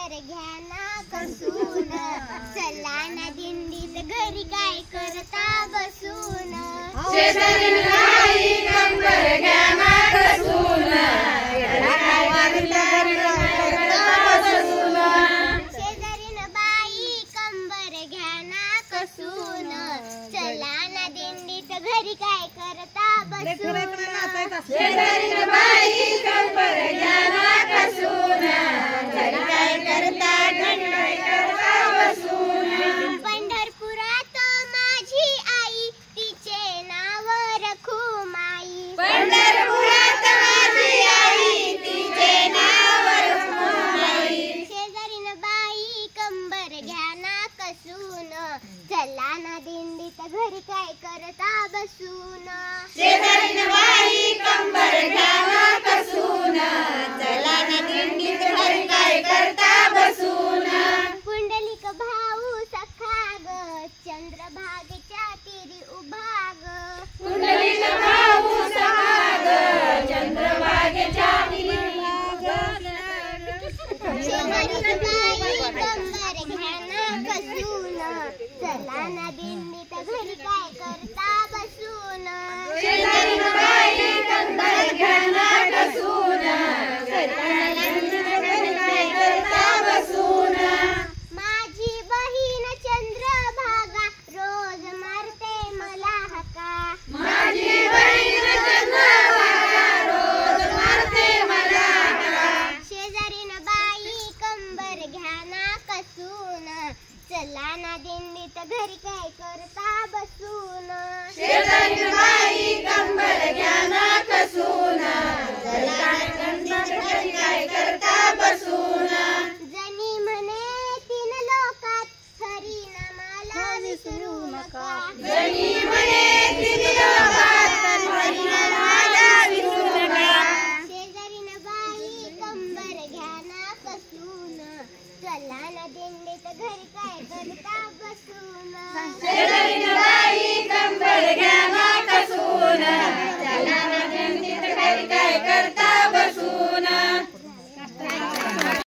कंबर घ्या ना कसून, चला ना दिंडीत घरी काय करता बसून. शेजारीन बाई कंबर घ्या ना कसून, शेजारीन बाई कंबर घ्या ना कसून, चला ना दिंडीत घरी काय करता बसून. शेजारीन बाई कंबर घ्या ना कसून, घरी काय करता बसून. पंढरपुरात माझी आई तिचे नाव रखुमाई. पंढरपुरात माझी आई तिचे नाव रखुमाई. शेजारीन बाई कंबर घ्या ना कसून, चला ना दिंडीत घरी काय करता बसून. शेजारीन बाई कंबर घ्या ना कसून, चला ना दिंडीत घरी काय करता बसून. पुंडलिक भाऊ सखा ग, चंद्रभागेच्या तीरी उभा ग. पुंडलिक भाऊ सखा ग, चंद्रभागेच्या तीरी उभा ग. शेजारीन बाई कंबर घ्या ना कसून, चला ना दिंडीत घरी काय करता बसून. शेजारीन बाई कंबर घ्या ना कसून, चला ना दिंडीत घरी काय करता बसून. माझी बहीण चंद्रभागा रोज मारते मला हका. माझी बहीण चंद्रभागा रोज मारते मला हका. शेजारीन बाई कंबर घ्या ना कसून, चला ना दिंडीत घरी काय करता बसून. शेजारीन बाई कंबर घ्या ना कसून, चला ना दिंडीत घरी काय करता बसून. जनी म्हणे तीन लोकात हरी नामाला विसरू नका. जनी म्हणे तीन लोकात हरिनामाला विसरू नका. शेजारीन बाई कंबर घ्या ना कसून, चला ना दिंडीत घरी काय करता बसून. शेजारीन बाई कंबर